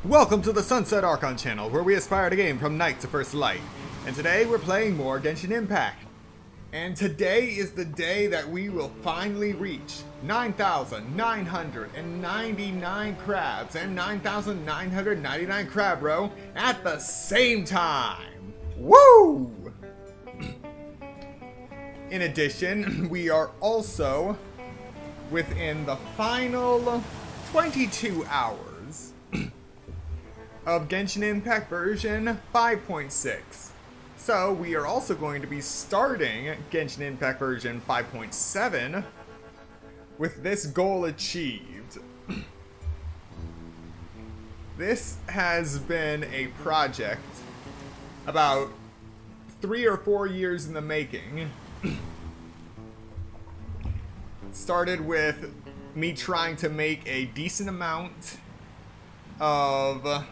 Welcome to the Sunset Archon channel, where we aspire to game from night to first light. And today we're playing more Genshin Impact. And today is the day that we will finally reach 9,999 crabs and 9,999 Crab Roe at the same time. Woo! In addition, we are also within the final 22 hours of Genshin Impact version 5.6. So we are also going to be starting Genshin Impact version 5.7 with this goal achieved. This has been a project about 3 or 4 years in the making. It started with me trying to make a decent amount of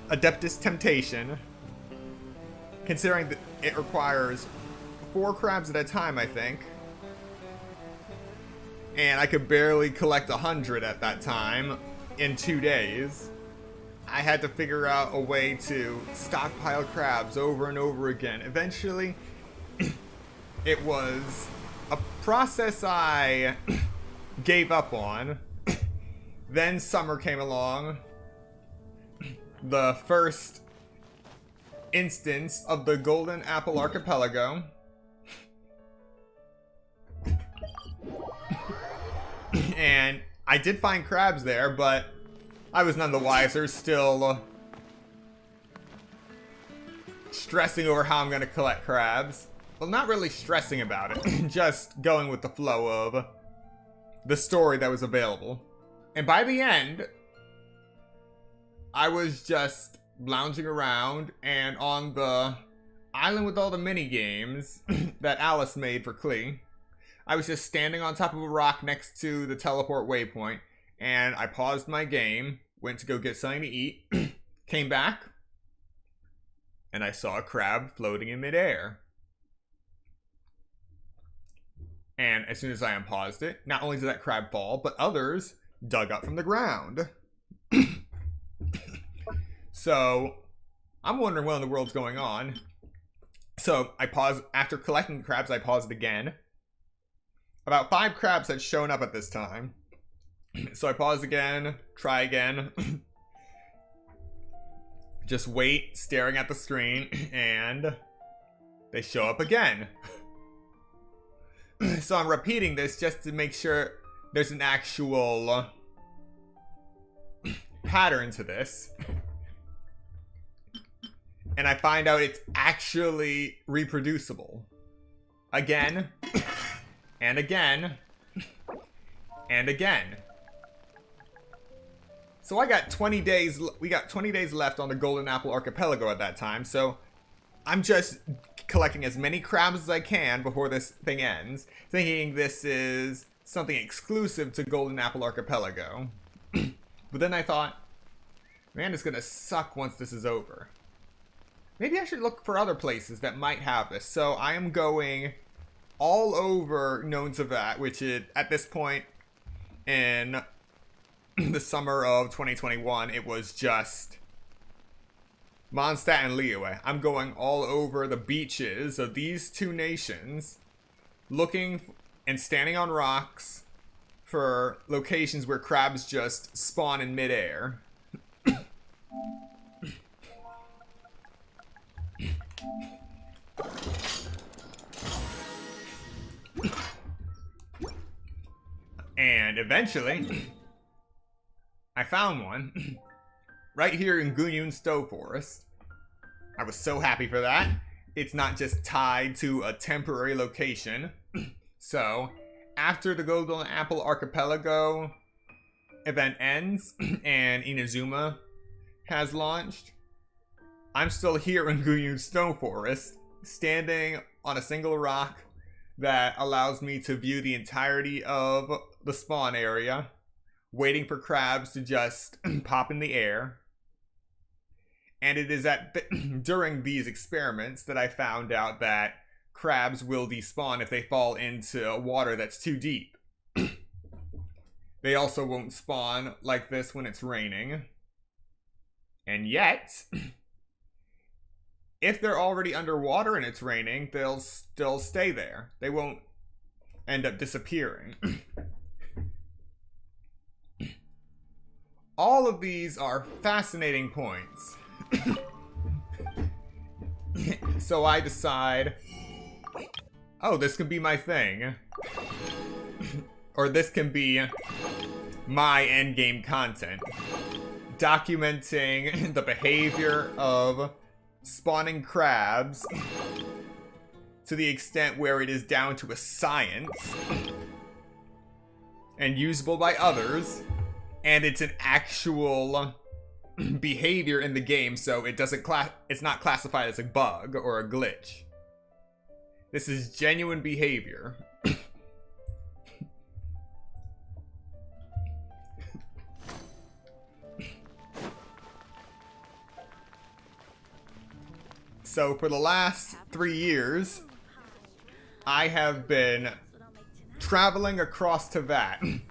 Adeptus Temptation, considering that it requires 4 crabs at a time, I think, and I could barely collect 100 at that time in 2 days. I had to figure out a way to stockpile crabs over and over again. Eventually, it was a process I gave up on. Then summer came along. The first instance of the Golden Apple Archipelago. And I did find crabs there, but I was none the wiser, still stressing over how I'm going to collect crabs. Well, not really stressing about it, just going with the flow of the story that was available. And by the end, I was just lounging around and on the island with all the mini games that Alice made for Klee. I was just standing on top of a rock next to the teleport waypoint, and I paused my game, went to go get something to eat, came back, and I saw a crab floating in midair. And as soon as I unpaused it, not only did that crab fall, but others dug up from the ground. So, I'm wondering what in the world's going on. So, I paused. After collecting the crabs, I paused again. About 5 crabs had shown up at this time. So I paused again, try again. Just wait, staring at the screen, and they show up again. So I'm repeating this just to make sure there's an actual pattern to this. And I find out it's actually reproducible. Again, and again, and again. So I got 20 days, we got 20 days left on the Golden Apple Archipelago at that time, so I'm just collecting as many crabs as I can before this thing ends, thinking this is something exclusive to Golden Apple Archipelago. But then I thought, man, it's gonna suck once this is over. Maybe I should look for other places that might have this. So I am going all over Known to That, which is, at this point in the summer of 2021, it was just Mondstadt and Liyue. I'm going all over the beaches of these 2 nations, looking and standing on rocks for locations where crabs just spawn in midair. And eventually, I found one right here in Gunyun Stowe Forest. I was so happy for that. It's not just tied to a temporary location. So, after the Golden Apple Archipelago event ends and Inazuma has launched, I'm still here in Gunyun Stowe Forest, standing on a single rock that allows me to view the entirety of the spawn area, waiting for crabs to just pop in the air. And it is during these experiments that I found out that crabs will despawn if they fall into water that's too deep. They also won't spawn like this when it's raining. And yet, if they're already underwater and it's raining, they'll still stay there. They won't end up disappearing. All of these are fascinating points. So I decide, oh, this can be my thing. Or this can be my endgame content. Documenting the behavior of spawning crabs to the extent where it is down to a science and usable by others, and it's an actual behavior in the game, so it doesn't it's not classified as a bug or a glitch. This is genuine behavior. So for the last 3 years, I have been traveling across Teyvat,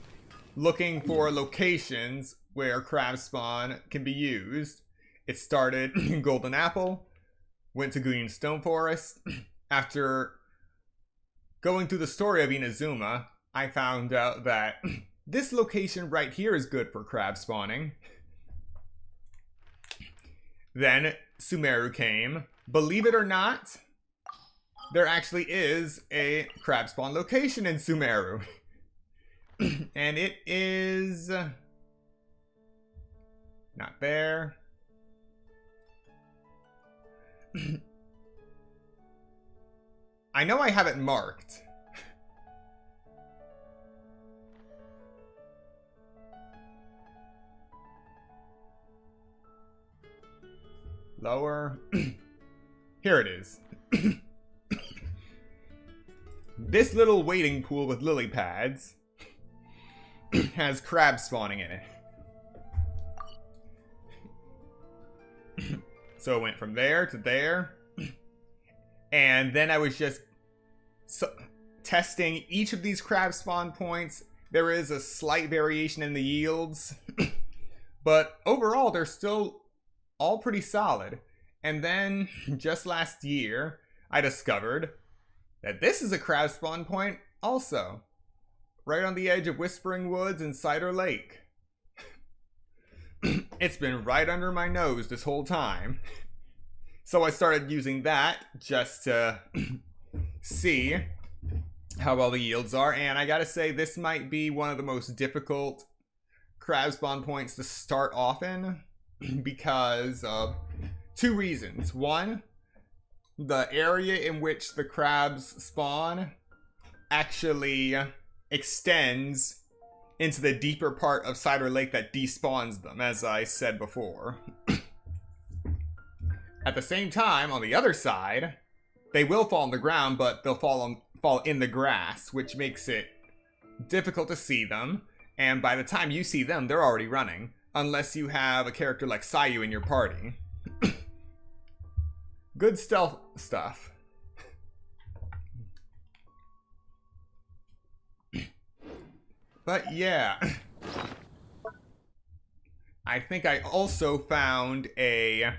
looking for locations where crab spawn can be used. It started in Golden Apple, went to Gunyan Stone Forest. After going through the story of Inazuma, I found out that this location right here is good for crab spawning. Then Sumeru came. Believe it or not, there actually is a crab spawn location in Sumeru. And it is not there. I know I have it marked. Lower. Here it is. This little wading pool with lily pads has crabs spawning in it. So it went from there to there. And then I was just testing each of these crab spawn points. There is a slight variation in the yields. But overall, they're still all pretty solid. And then, just last year, I discovered that this is a crab spawn point also. Right on the edge of Whispering Woods and Cider Lake. It's been right under my nose this whole time. So I started using that just to see how well the yields are. And I gotta say, this might be one of the most difficult crab spawn points to start off in. Because of 2 reasons. One, the area in which the crabs spawn actually extends into the deeper part of Cider Lake that despawns them, as I said before. At the same time, on the other side, they will fall on the ground, but they'll fall in the grass, which makes it difficult to see them. And by the time you see them, they're already running. Unless you have a character like Sayu in your party. Good stealth stuff. But yeah. I think I also found a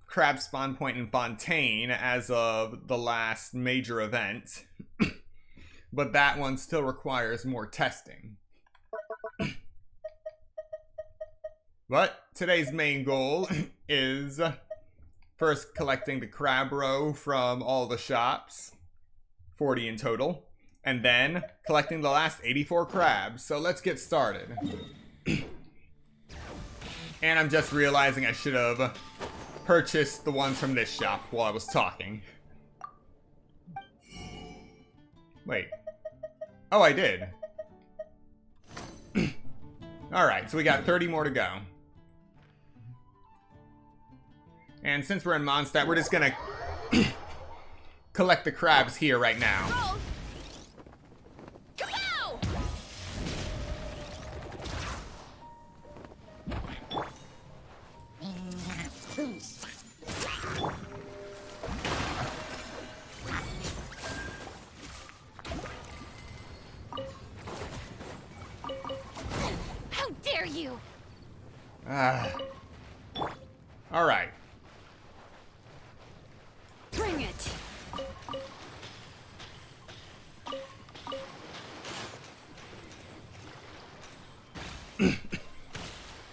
crab spawn point in Fontaine as of the last major event. But that one still requires more testing. But today's main goal is first collecting the Crab Roe from all the shops, 40 in total, and then collecting the last 84 crabs. So let's get started. And I'm just realizing I should have purchased the ones from this shop while I was talking. Wait. Oh, I did. Alright, so we got 30 more to go. And since we're in Mondstadt, we're just gonna collect the crabs here right now. How dare you!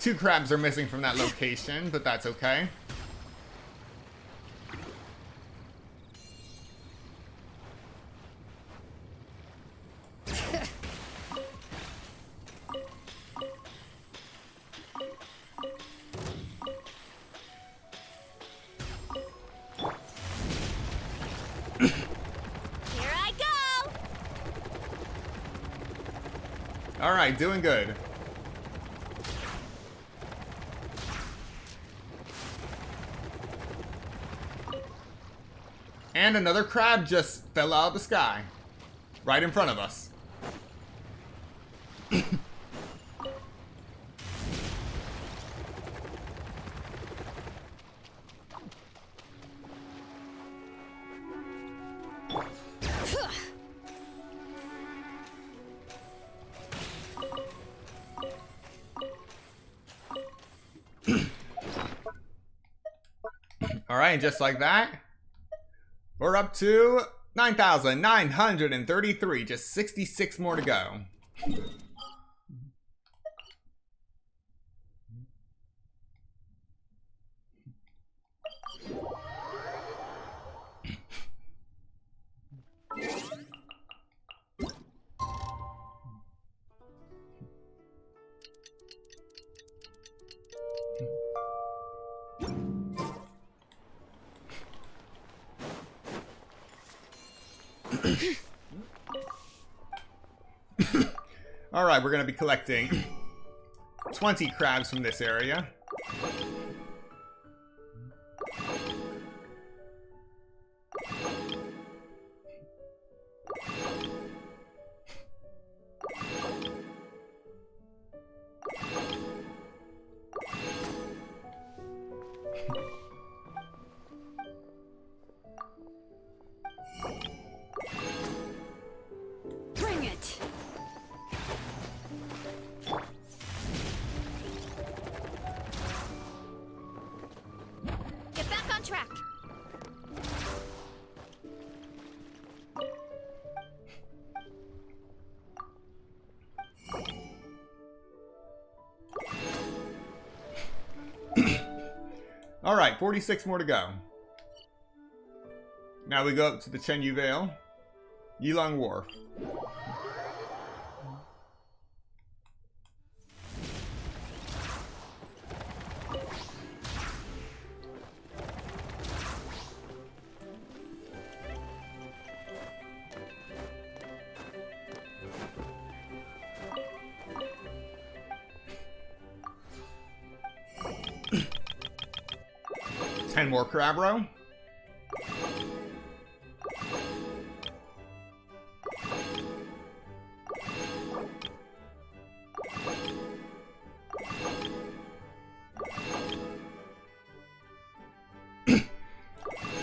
2 crabs are missing from that location, but that's okay. Alright, doing good. And another crab just fell out of the sky. Right in front of us. Alright, just like that, we're up to 9,933, just 66 more to go. Alright, we're going to be collecting 20 crabs from this area. Alright, 46 more to go. Now we go up to the Chenyu Vale, Yilong Wharf. More Crab Roe.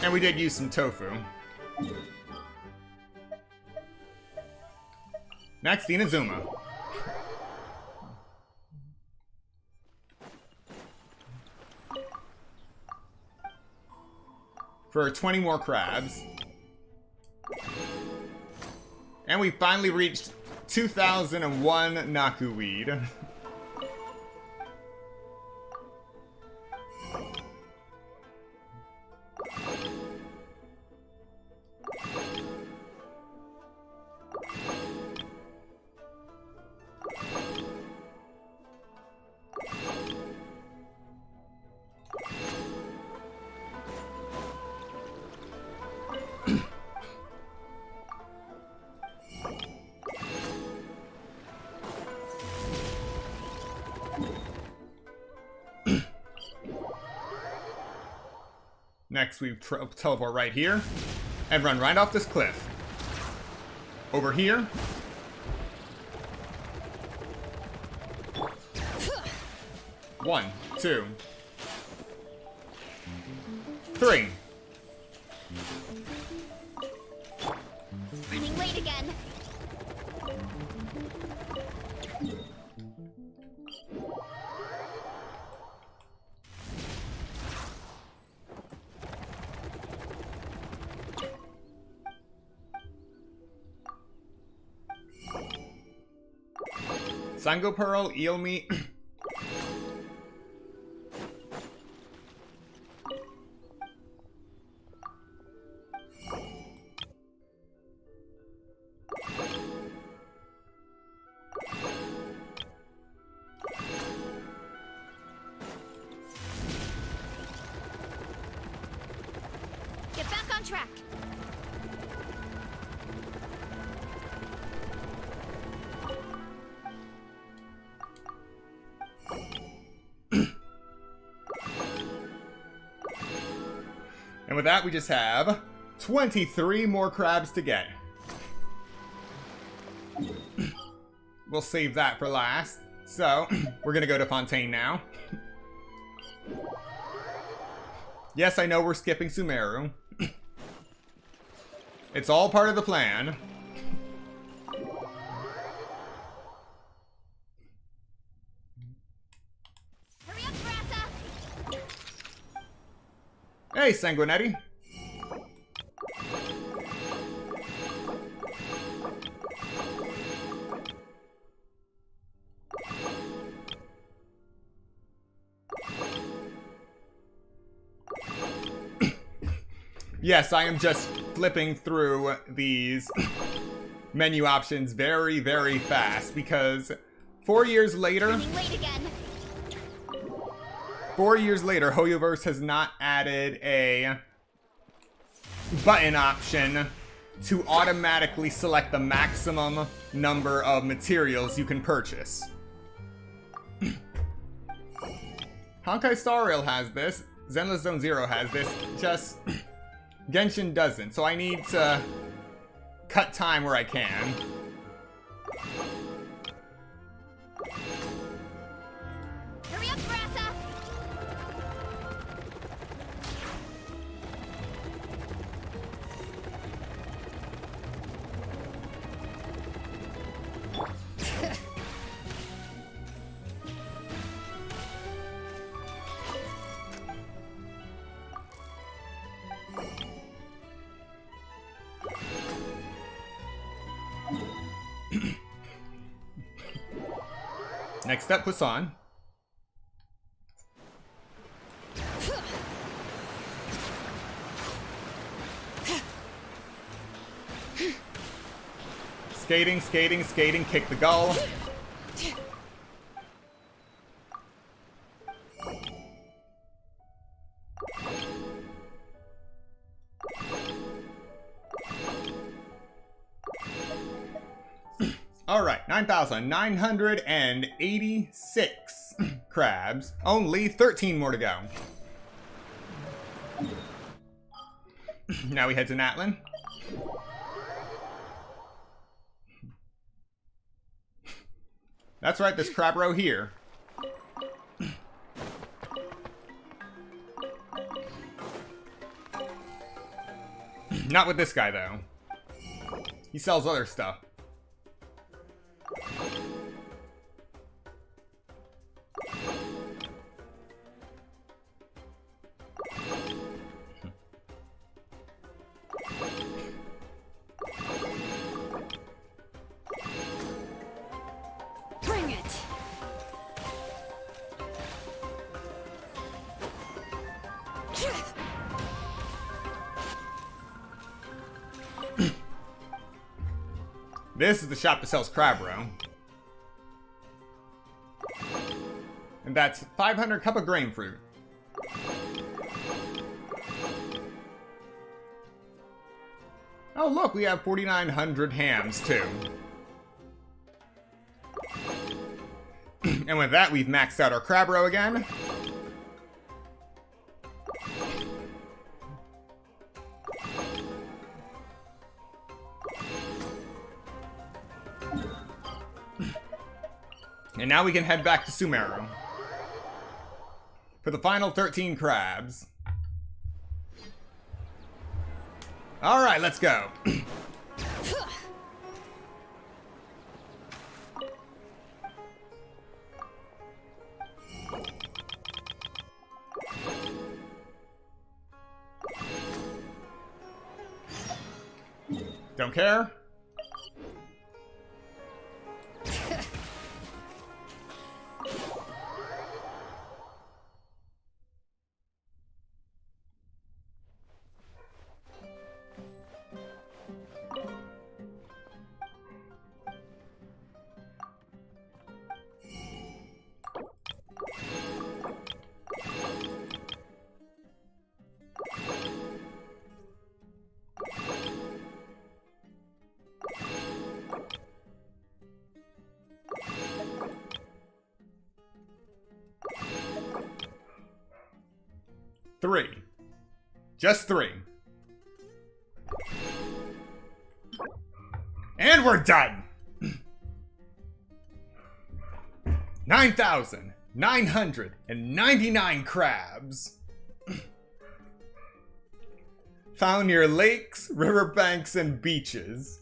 And we did use some tofu. Next, Inazuma. For 20 more crabs. And we finally reached 2001 Naku weed. Next, we teleport right here and run right off this cliff. Over here. One, two, three. Running late again. Sango Pearl, eel meat. on track. And with that, we just have 23 more crabs to get. We'll save that for last. So, we're gonna go to Fontaine now. Yes, I know we're skipping Sumeru. It's all part of the plan. Hurry up, Brassa. Hey, Sanguinetti. Yes, I am just flipping through these menu options very, very fast because 4 years later... Running late again. 4 years later, Hoyoverse has not added a button option to automatically select the maximum number of materials you can purchase. Honkai Star Rail has this, Zenless Zone Zero has this, just Genshin doesn't, so I need to cut time where I can. Hurry up, Brassa. Next up, Poisson. Skating, skating, skating, kick the goal. Alright, 9,986 crabs. Only 13 more to go. Now we head to Natlin. That's right, there's Crab Roe here. Not with this guy, though. He sells other stuff. Bring it. This is the shop that sells Crab Roe. And that's 500 cup of grain fruit. Oh look, we have 4,900 hams too. And with that, we've maxed out our Crab Roe again. And now we can head back to Sumeru for the final 13 crabs. Alright, let's go. Don't care. 3. Just 3. And we're done! 9,999 crabs. Found near lakes, riverbanks, and beaches.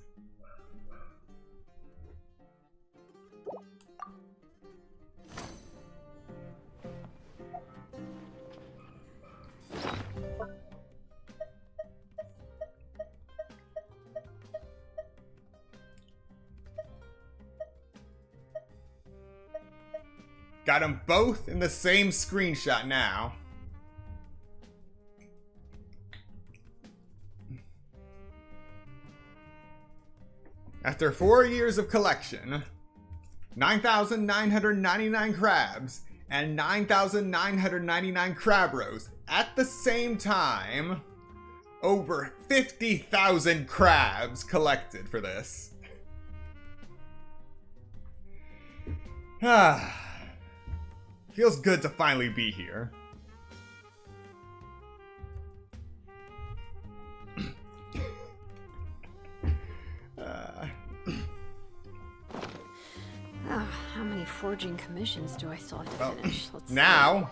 Got them both in the same screenshot now. After 4 years of collection, 9,999 crabs and 9,999 crab roes at the same time. Over 50,000 crabs collected for this. Feels good to finally be here. How many forging commissions do I still have to finish? Let's now,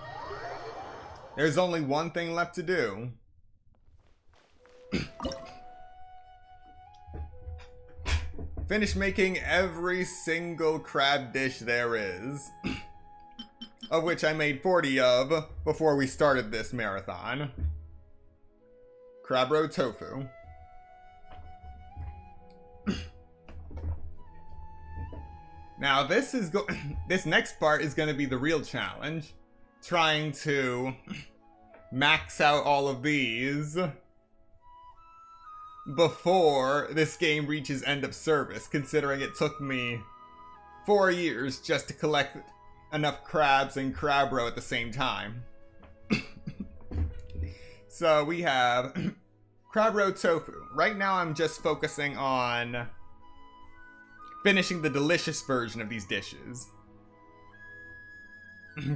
there's only one thing left to do. Finish making every single crab dish there is. Of which I made 40 of before we started this marathon. Crab Roe tofu. Now this next part is going to be the real challenge. Trying to max out all of these before this game reaches end of service, considering it took me 4 years just to collect enough crabs and crab roe at the same time. So we have crab roe tofu. Right now I'm just focusing on finishing the delicious version of these dishes.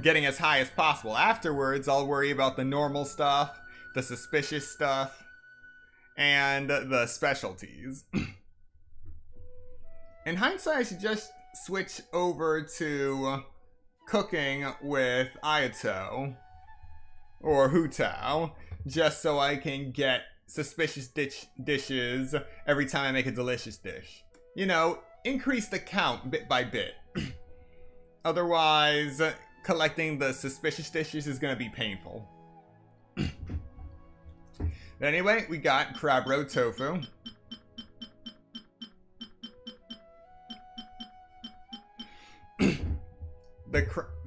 Getting as high as possible. Afterwards, I'll worry about the normal stuff, the suspicious stuff, and the specialties. In hindsight, I should just switch over to cooking with Ayato or Hutao, just so I can get suspicious dishes every time I make a delicious dish. You know, increase the count bit by bit. Otherwise, collecting the suspicious dishes is gonna be painful. Anyway, we got crab roe tofu.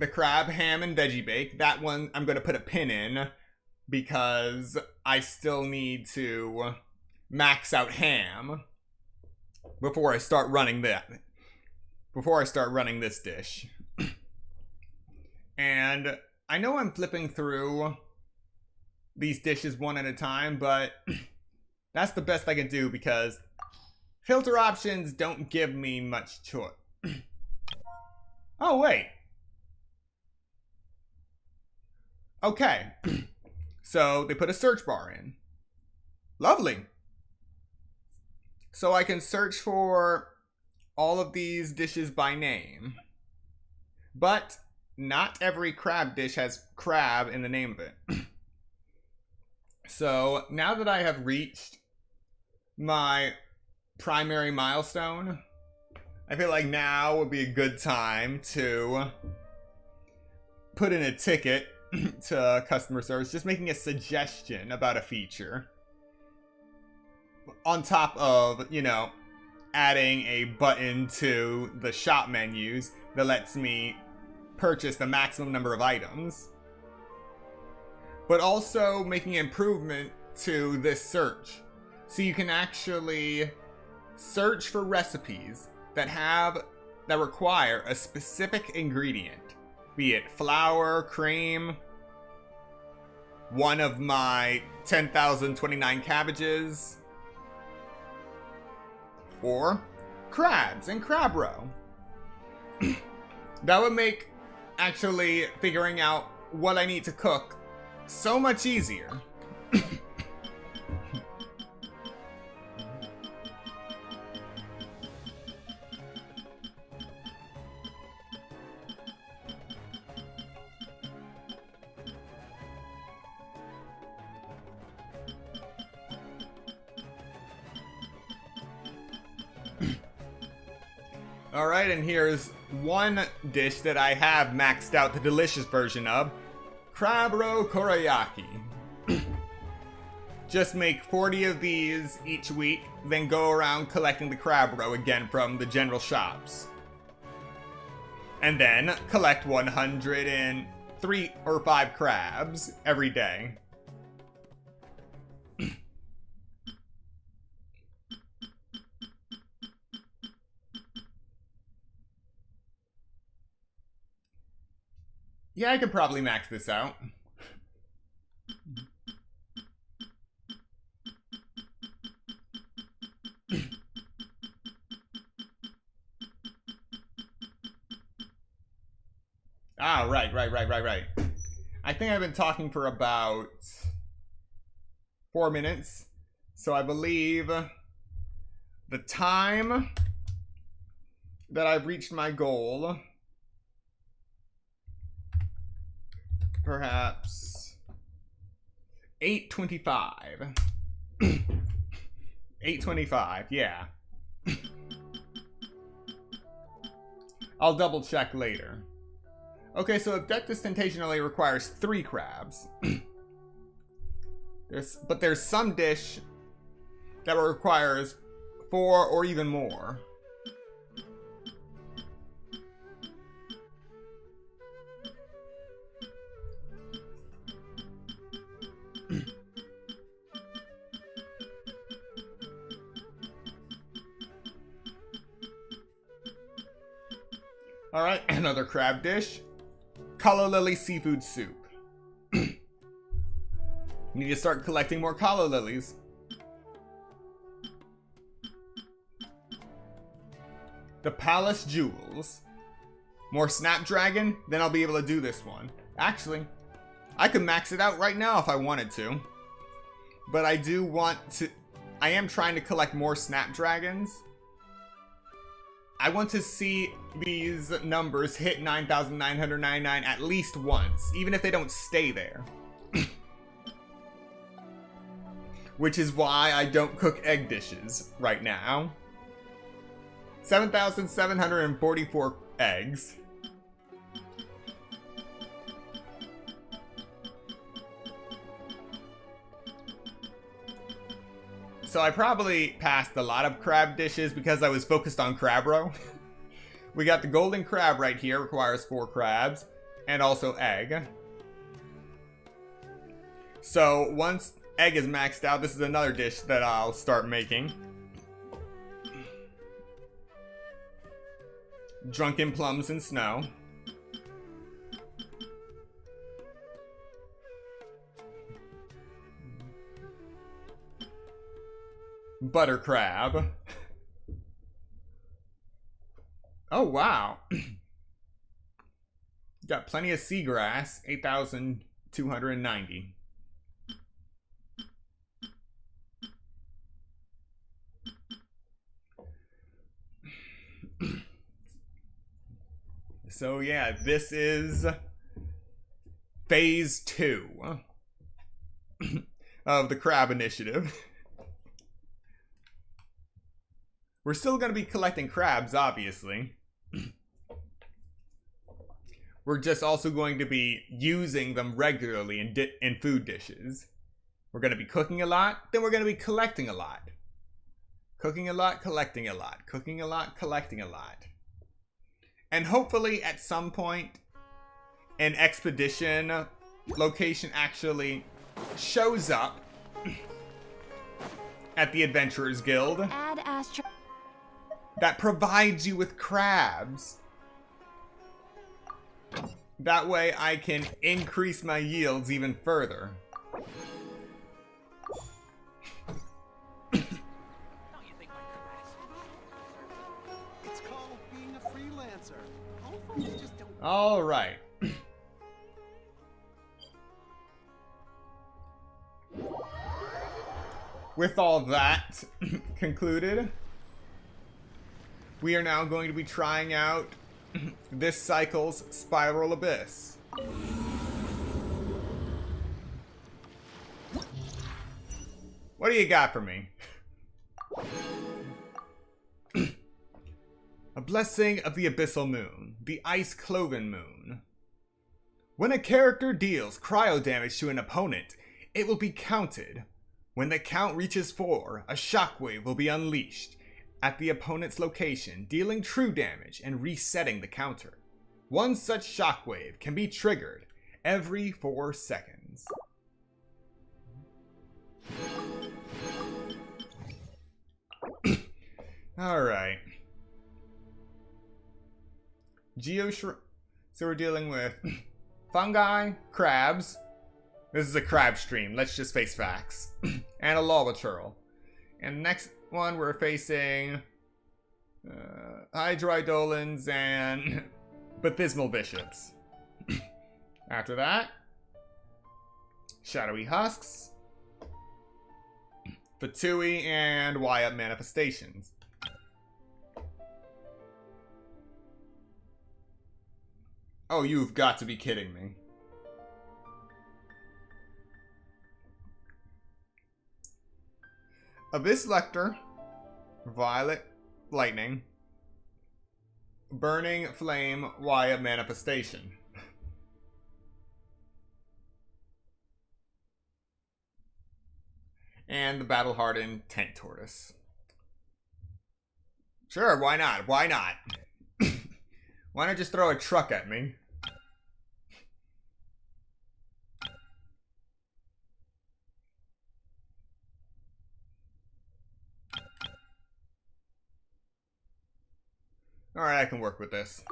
The crab ham and veggie bake. That one I'm gonna put a pin in because I still need to max out ham before I start running that. Before I start running this dish. And I know I'm flipping through these dishes one at a time, but that's the best I can do because filter options don't give me much choice. Oh, wait. Okay. So they put a search bar in. Lovely. So I can search for all of these dishes by name. But not every crab dish has crab in the name of it. So now that I have reached my primary milestone, I feel like now would be a good time to put in a ticket to customer service, just making a suggestion about a feature. On top of, you know, adding a button to the shop menus that lets me purchase the maximum number of items. But also making improvement to this search. So you can actually search for recipes that require a specific ingredient. Be it flour, cream, one of my 10,029 cabbages, or crabs and crab roe. That would make actually figuring out what I need to cook so much easier. Alright, and here's one dish that I have maxed out the delicious version of. Crab Roe Korayaki. Just make 40 of these each week, then go around collecting the crab roe again from the general shops. And then collect 103 or 5 crabs every day. Yeah, I could probably max this out. Ah, right. I think I've been talking for about 4 minutes. So I believe the time that I've reached my goal, perhaps 8:25. 8:25, yeah. I'll double check later. Okay, so Abductus Temptation only requires 3 crabs. But there's some dish that requires 4 or even more. Alright, another crab dish. Calla lily seafood soup. Need to start collecting more calla lilies. The palace jewels. More snapdragon, then I'll be able to do this one. Actually, I could max it out right now if I wanted to. But I do want to... I am trying to collect more snapdragons. I want to see these numbers hit 9,999 at least once, even if they don't stay there. Which is why I don't cook egg dishes right now. 7,744 eggs. So I probably passed a lot of crab dishes because I was focused on crab roe. We got the golden crab right here, requires 4 crabs, and also egg. So once egg is maxed out, this is another dish that I'll start making. Drunken plums and snow. Butter crab. Oh, wow. Got plenty of seagrass. 8,290. So yeah, this is phase 2 of the crab initiative. We're still going to be collecting crabs, obviously. We're just also going to be using them regularly in food dishes. We're going to be cooking a lot, then we're going to be collecting a lot. Cooking a lot, collecting a lot. Cooking a lot, collecting a lot. And hopefully at some point, an expedition location actually shows up at the Adventurers Guild. Add Astro. That provides you with crabs. That way I can increase my yields even further. It's called being a freelancer. All folks just don't. All right. with all that concluded, we are now going to be trying out this cycle's Spiral Abyss. What do you got for me? A blessing of the Abyssal Moon, the Ice-Cloven Moon. When a character deals cryo damage to an opponent, it will be counted. When the count reaches 4, a shockwave will be unleashed at the opponent's location, dealing true damage and resetting the counter. One such shockwave can be triggered every 4 seconds. Alright. So we're dealing with fungi, crabs. This is a crab stream, let's just face facts. And a lava turtle. And next one we're facing Hydroidolins and Bathysmal Bishops. After that, Shadowy Husks, Fatui, and Wyatt Manifestations. Oh, you've got to be kidding me. Abyss Lecter, Violet Lightning, Burning Flame, Wyatt Manifestation. And the Battle-Hardened Tank Tortoise. Sure, why not? Why not? Why not just throw a truck at me? Alright, I can work with this.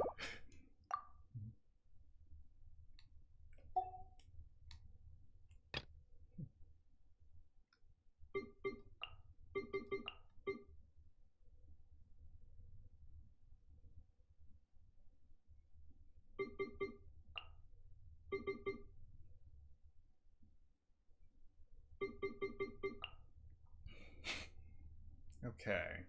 Okay.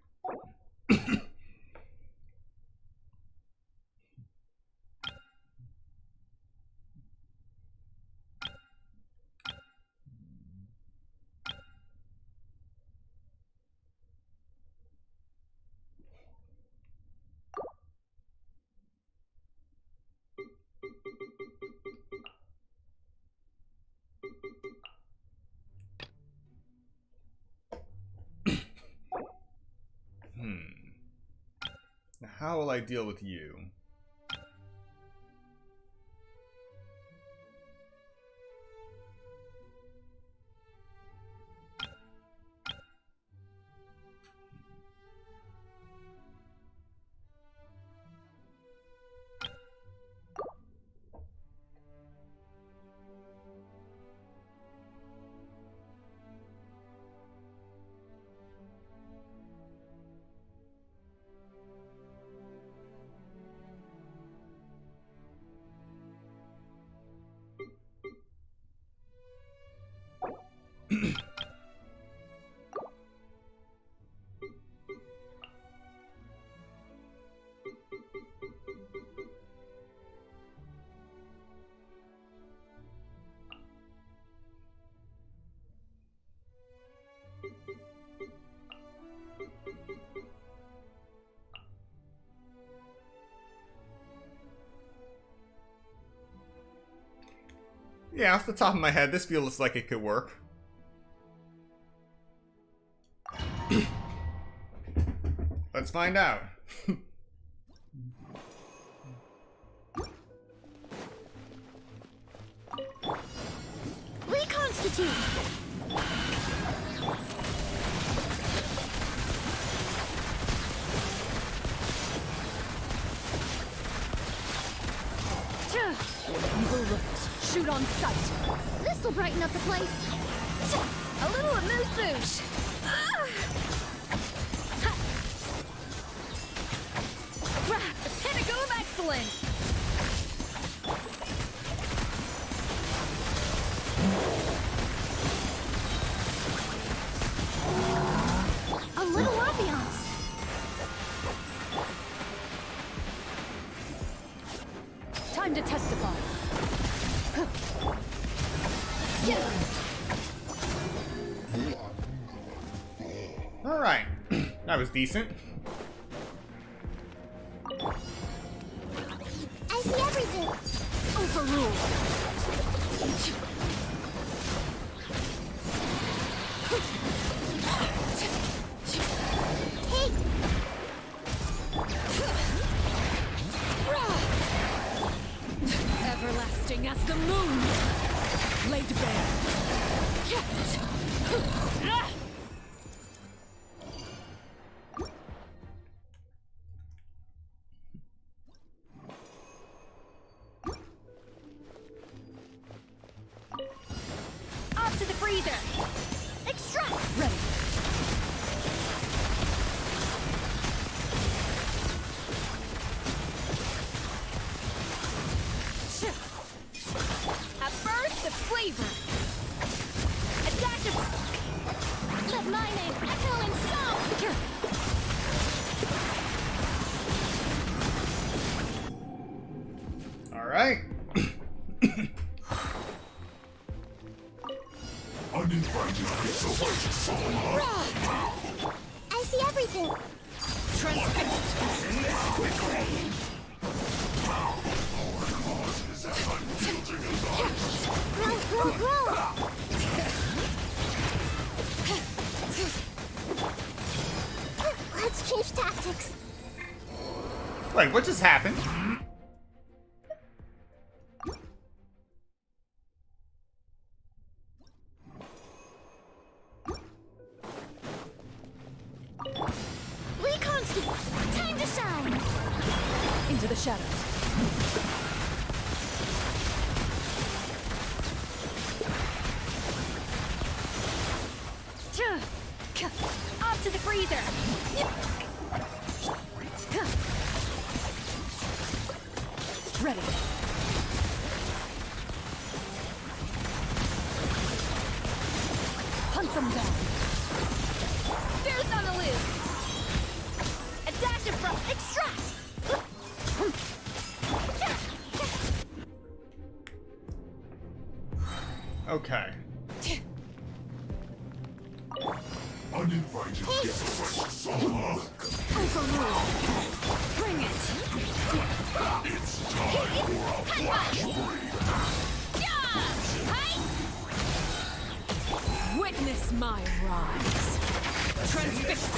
Now, how will I deal with you? Yeah, off the top of my head, this feels like it could work. Let's find out. Reconstitute! Shoot on sight. This'll brighten up the place. A little amuse-bouche. The pinnacle of excellence. Alright. That was decent. I see everything. Overruled. Hey! Everlasting as the moon. Laid bare. Off to the freezer! Extract! Ready. A burst of flavor! A dash of... Let my name echo in song! Alright. I see everything! Grow, grow, grow! Let's change tactics. Wait, what just happened? Reconstitute! Time to shine! Into the shadows. Off to the freezer! Ready. Hunt them down. Bear's on the loose! A dash of frost! Extract! Okay. Uninvited guests. Overruled. Bring it. It's time for a blast Witness my rise. Transfixed.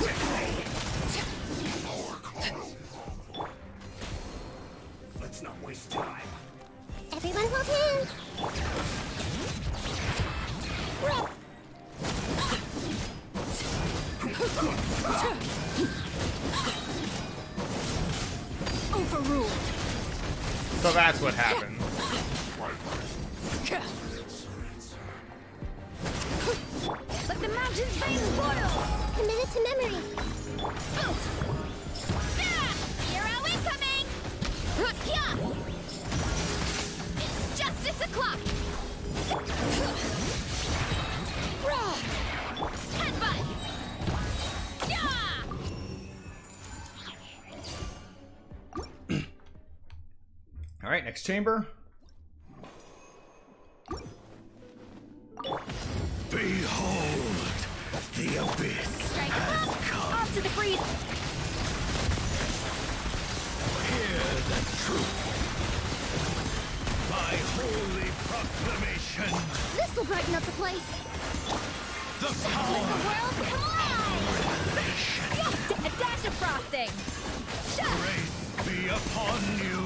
Let's not waste time. Everyone hold hands! Rip! Overruled. So that's what happened. Let the mountain's veins boil! Committed to memory. Hero incoming! It's justice o'clock! Headbutt! Alright, next chamber. Behold, the abyss Strike has up! come. Off to the freeze! Hear the truth. By holy proclamation, This'll brighten up the place! the Let power the world come alive! revelation A dash of frosting! grace be upon you.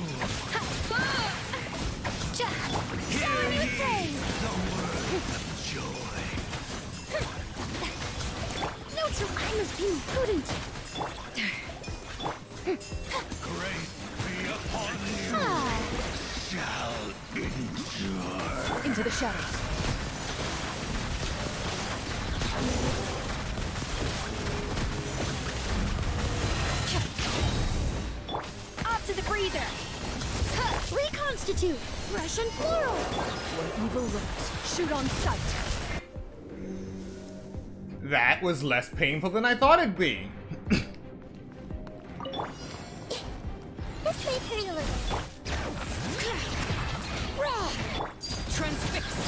Hear Shower me ye with praise! the word of joy. No true I must be prudent! Grace be upon you. Ah, Shall endure. Into the shadows. off to the freezer! Reconstitute! Fresh and floral! Where evil lurks, shoot on sight. That was less painful than I thought it'd be. This may hurt a little. Transfixed.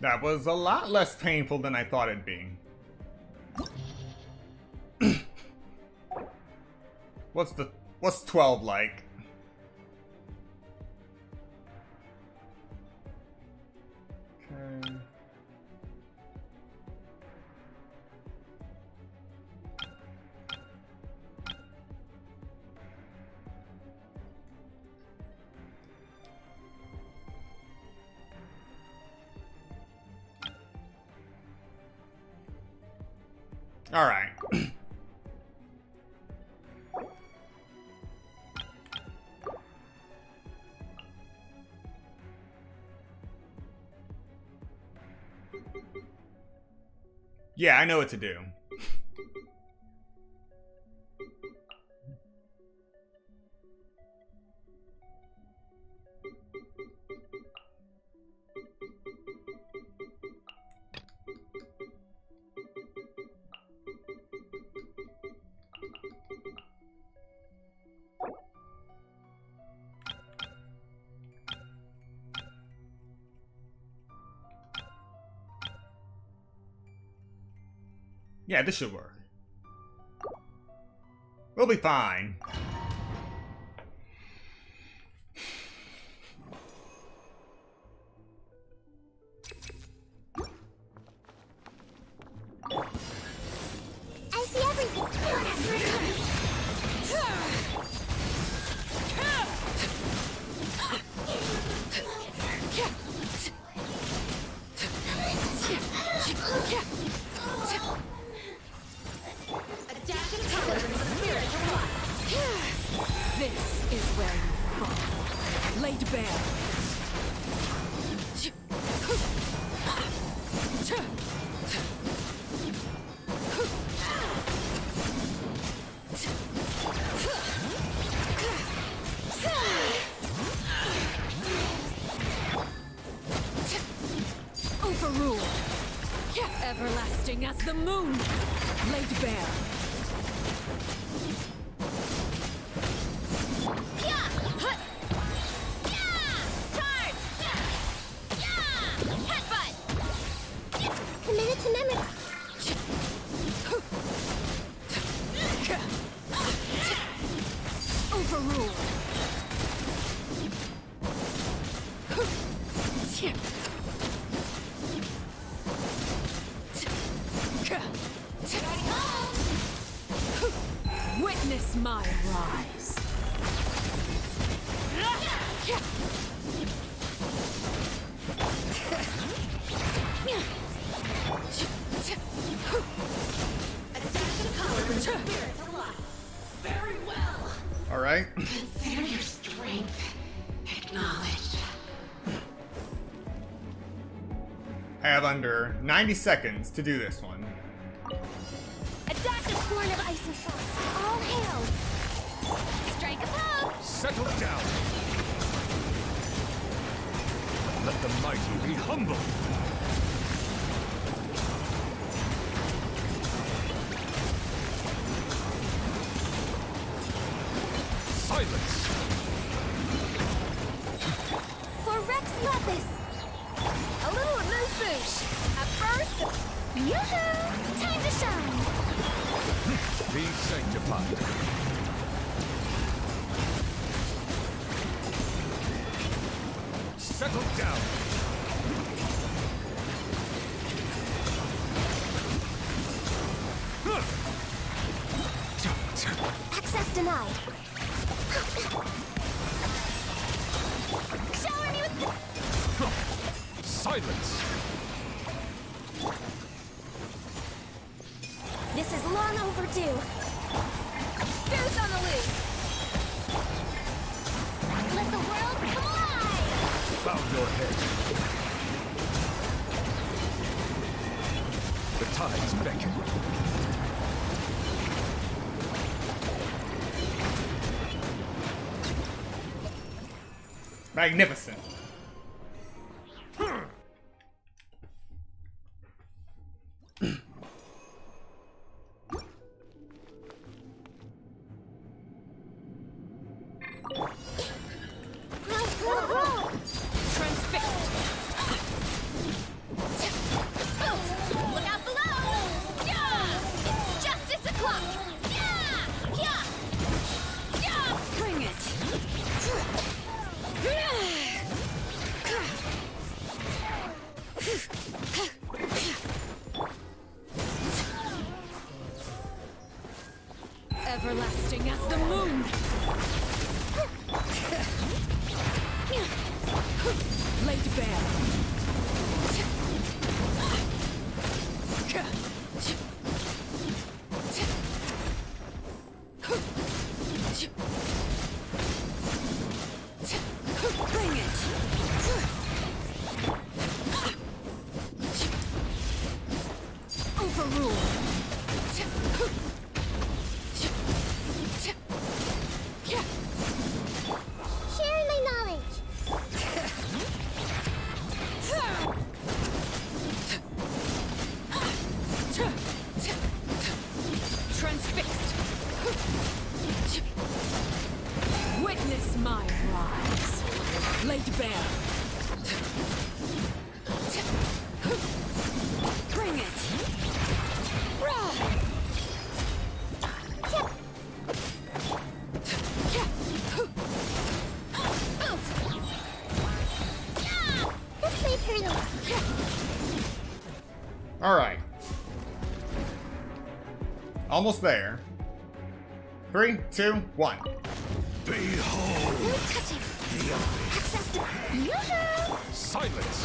That was a lot less painful than I thought it'd be. What's 12 like? Okay. All right. Yeah, I know what to do. Yeah, this should work. We'll be fine. I see everything. This is where you fall. Laid bare. Overruled. Everlasting as the moon. Laid bare. Committed to memory. Overruled. Witness my rise. Very well. All right. Consider your strength acknowledged. I have under 90 seconds to do this one. Adaptive horn of ice and frost. All hail. Strike a pose. Settle down. Let the mighty be humble. Silence. For Rex Lapis. A little remove boosh. At first, yoo-hoo! Time to shine. Be sanctified. Settle down. Access denied. Shower me with the... Silence. This is long overdue. Goose on the loose. Let the world come alive. Bow your head. The tides beckon. Magnificent. Transfixed. Witness my rise. Laid bare. Bring it. Alright. Almost there. 3, 2, 1. Behold No touching. the abyss. Access to. Yoo-hoo! Silence.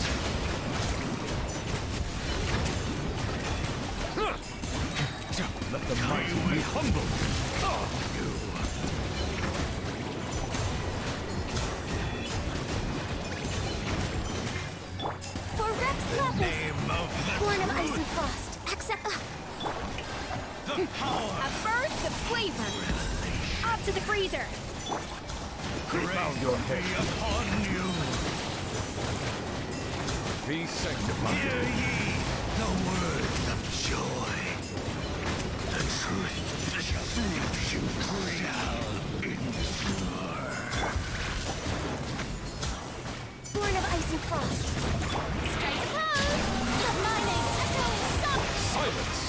Let the mighty be humbled. For Rex Lapis, Name of born of ice and frost. Accept. the power. A burst of flavor. Up to the freezer. Bow your head upon you. Be sanctified. Hear ye the words of joy. The truth you shall endure. Born of ice and frost. Strike a pose. Let my name echo in some. Silence.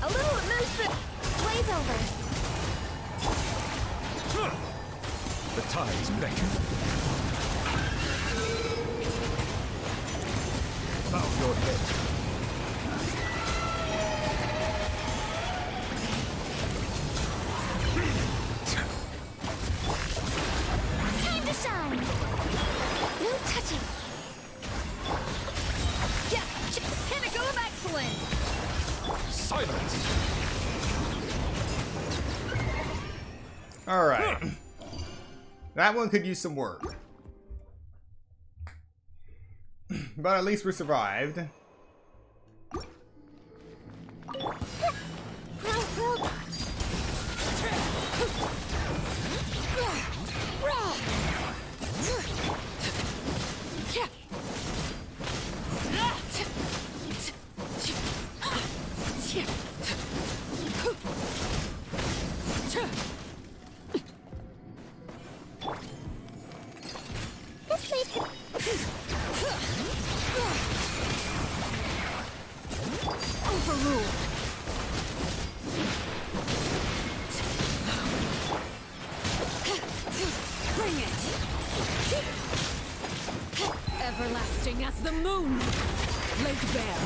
A little movement. Blaze over. The tides beckon. Bow your head. Time to shine. No touching. Yeah, pinnacle of excellence. Silence. Alright. That one could use some work. But at least we survived. Overruled. Bring it. Everlasting as the moon. Laid bare.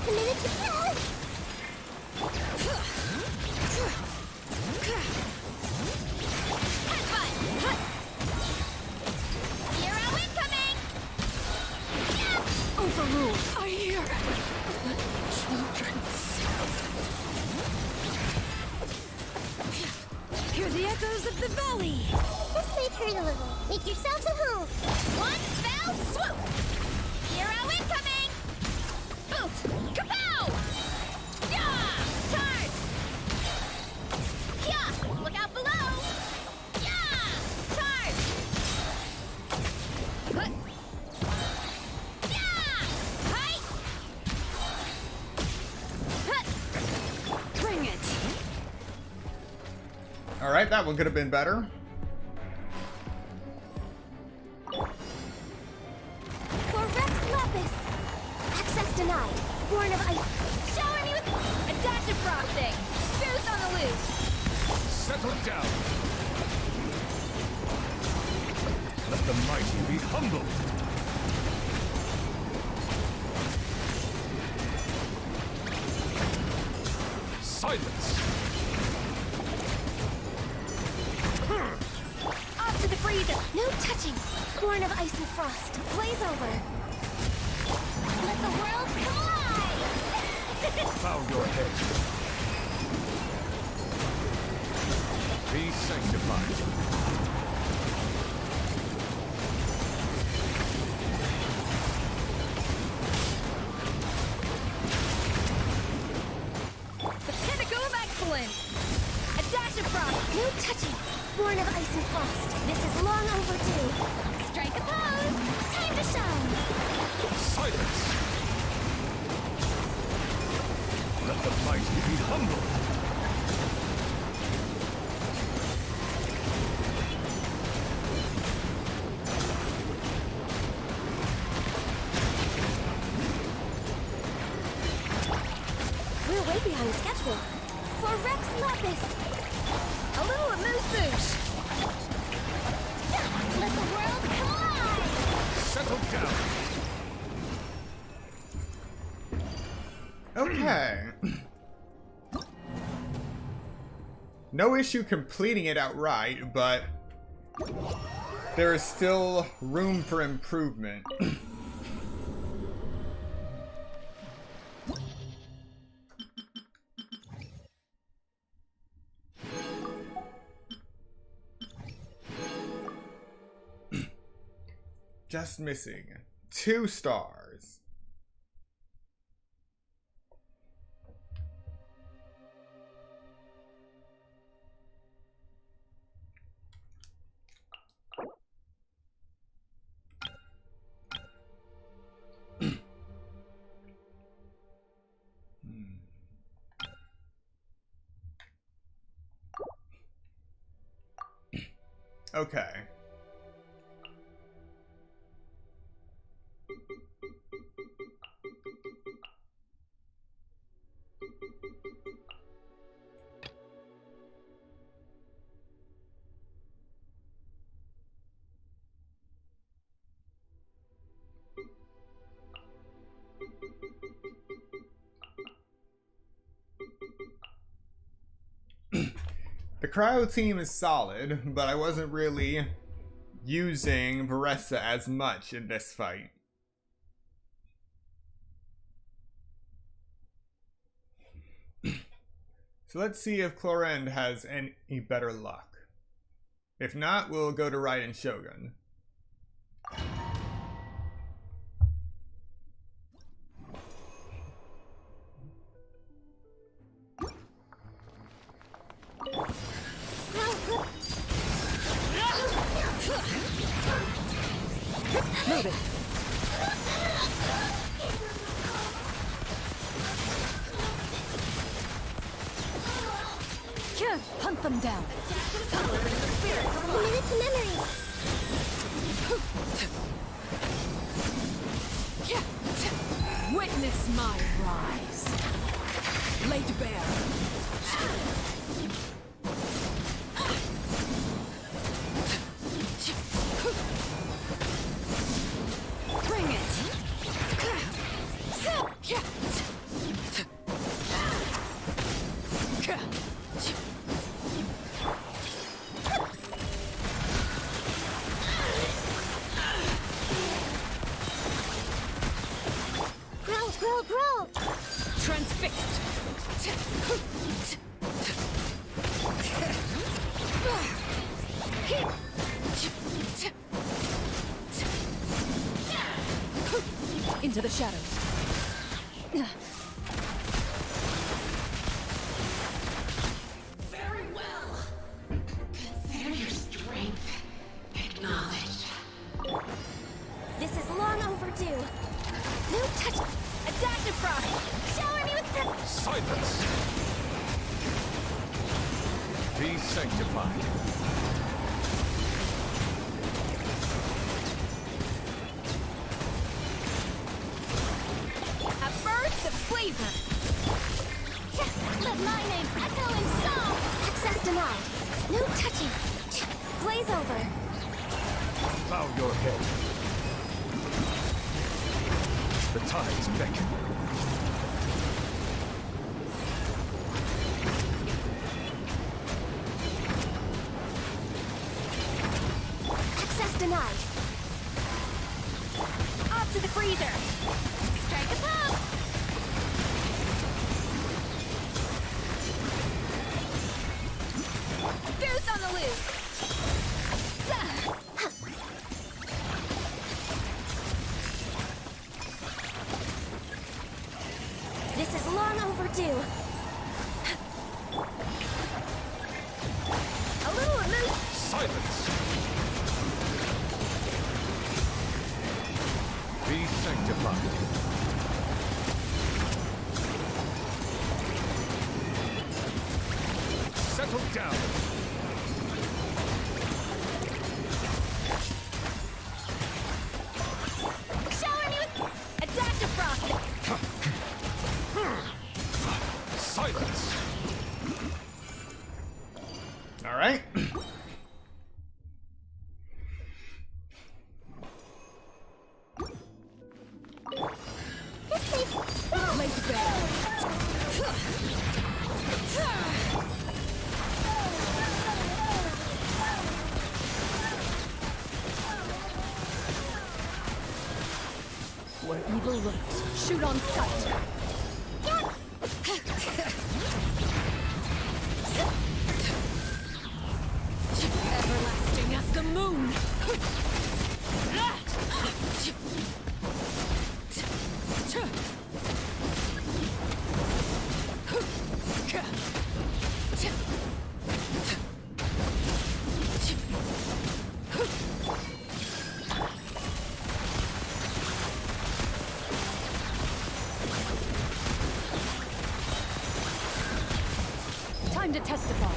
A minute to kill. Hero incoming! Overruled. I hear children's. Hear the echoes of the valley. This may hurt a little. Make yourselves at home. One fell swoop! Hero incoming! Oof! Kapow! Yeah! Charge! Yeah! Look out below! Yeah! Charge! Huh. Yeah! Hi! Huh. Bring it. Alright, that one could have been better. For Rex Lapis! Access denied. Born of ice. Shower me with a dash of frosting. Juice on the loose. Settle down. Let the mighty be humbled. Silence. Off to the freezer. No touching. Born of ice and frost. Blaze over. Let the world come alive! Bow your head. Be sanctified. The pinnacle of excellence. A dash of frost. No touching. Born of ice and frost. fast. This is long overdue. Strike a pose. Time to shine. Silence! Let the mighty be humbled! We're way behind schedule. For Rex Lapis. A little amuse-bouche. Let the world collide! Settle down! Okay. No issue completing it outright, but there is still room for improvement. Just missing 2 stars. Okay. The cryo team is solid, but I wasn't really using Varessa as much in this fight. So let's see if Clorend has any better luck. If not, we'll go to Raiden Shogun. Move it. Here, hunt them down. Commit it to memory. Witness my rise. Laid bare. Bring it. Growl. Transfixed. Into the shadows. Very well. Consider your strength acknowledged. This is long overdue. No touch. Adaptive frost. Shower me with the... Silence! Be sanctified. A burst of flavor. Let my name echo in song. Access denied. No touching. Glaze over. Bow your head. The tides beckon. Access denied. Off to the freezer. Strike a pose. Goose on the loose. This is long overdue. A little amuse. Silence! sanctified. Settle down. Shower me with adaptive frosting. Silence. All right. Laid bare. Where evil lurks, shoot on sight. Everlasting as the moon. Time to testify.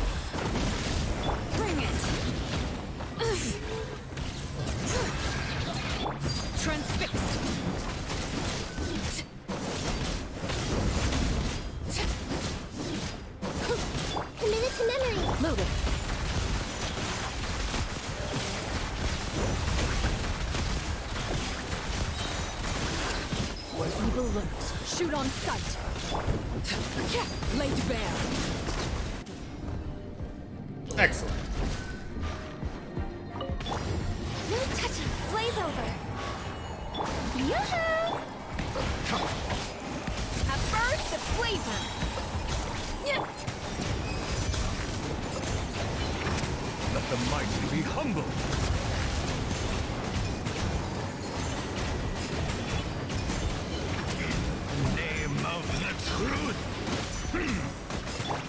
Bring it. Transfixed. Committed to memory. Loaded. Where evil lurks, shoot on sight. Laid bare. Excellent. No touching. Blaze over. Yoo-hoo! At first, the flavor. Yeah. Let the mighty be humble. Name of the truth.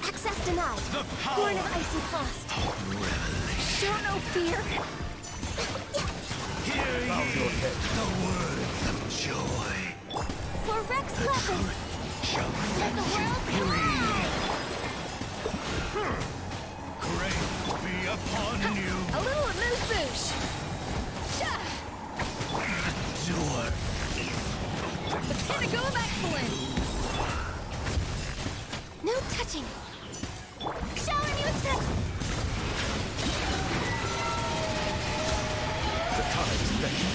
Access denied. The power. Born of icy frost. Show no fear. Hear ye the words of joy. For Rex weapons. Shall Let the world grace be upon you. A little amuse-bouche. Door. The pinnacle of excellence. No touching. Shower me with touch. The tide's next.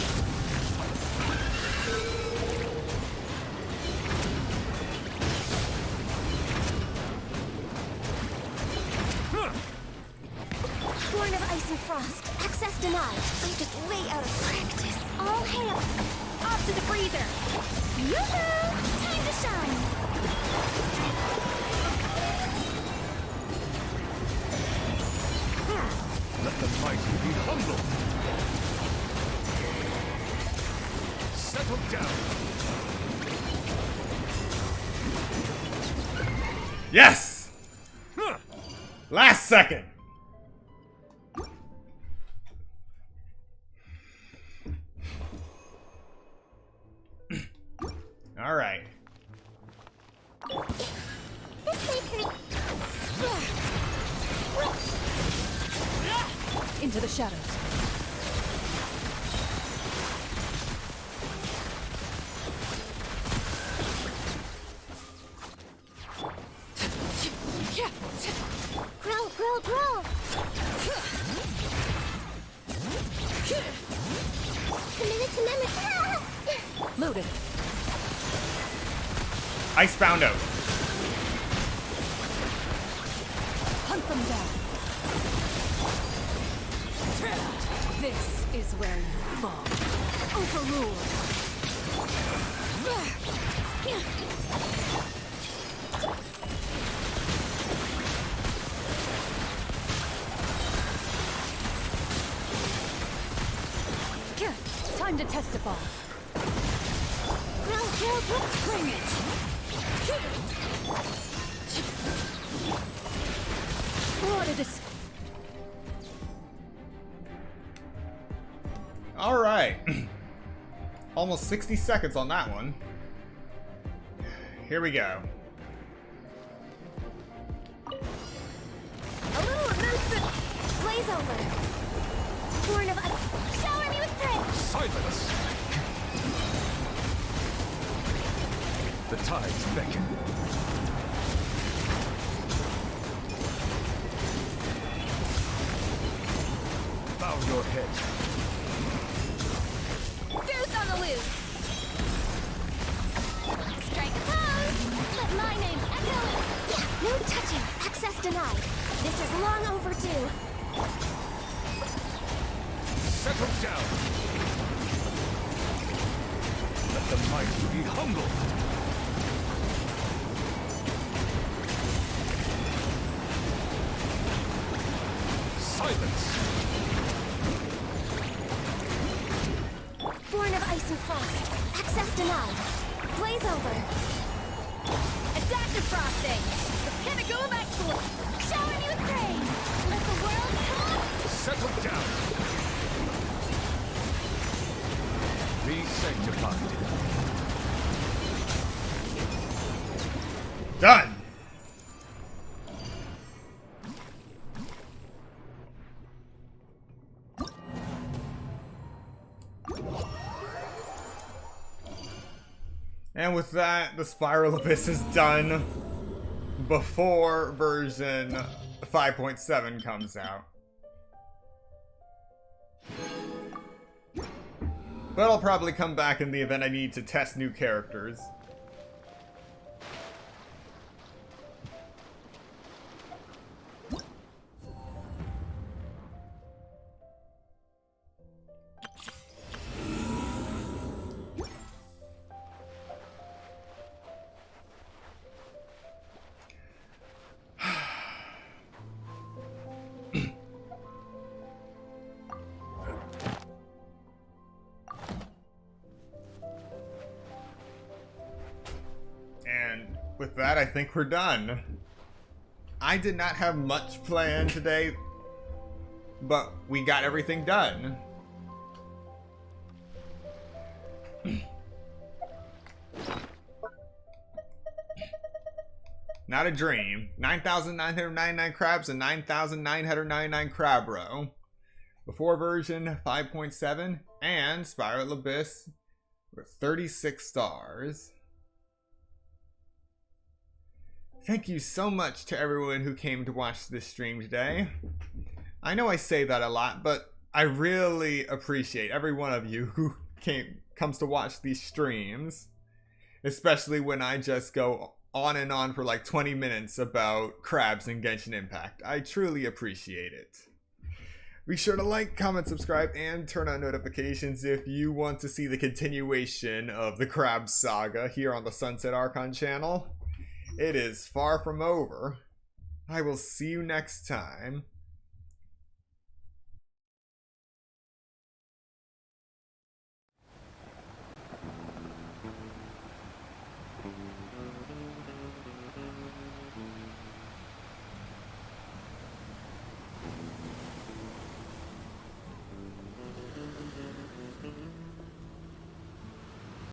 Born of icy frost. Access denied. I'm just way out of practice. All hail. Off to the freezer. Yoo-hoo! Time to shine. Let the mighty be humble. Settle down. Yes. Last second. All right. Into the shadows. Growl, growl, growl. Committed to memory. Loaded. Icebound out. Hunt them down. This is where you fall. Overruled. Time to testify. Growl, growl, growl. Bring it. What a dis- All right. Almost 60 seconds on that one. Here we go. A little immersive glaze over. Born of a shower me with praise. Silence! The tides beckon. Bow your head. Goose on the loose. Strike a pose. Let my name echo. Yeah, no touching. Access denied. This is long overdue. Settle down. Let the mighty be humbled. Silence. Born of ice and frost. Access denied. Blaze over. Adaptive frosting. The pinnacle of excellence. Shower me with praise. Let the world come. Settle down. Be sanctified. Done. And with that, the Spiral Abyss is done before version 5.7 comes out. But I'll probably come back in the event I need to test new characters. And with that, I think we're done. I did not have much planned today, but we got everything done. Not a dream. 9,999 crabs and 9,999 crab roe. Before version 5.7 and Spiral Abyss with 36 stars. Thank you so much to everyone who came to watch this stream today. I know I say that a lot, but I really appreciate every one of you who comes to watch these streams. Especially when I just go on and on for like 20 minutes about crabs and Genshin Impact. I truly appreciate it. Be sure to like, comment, subscribe, and turn on notifications if you want to see the continuation of the Crab Saga here on the Sunset Archon channel. It is far from over. I will see you next time.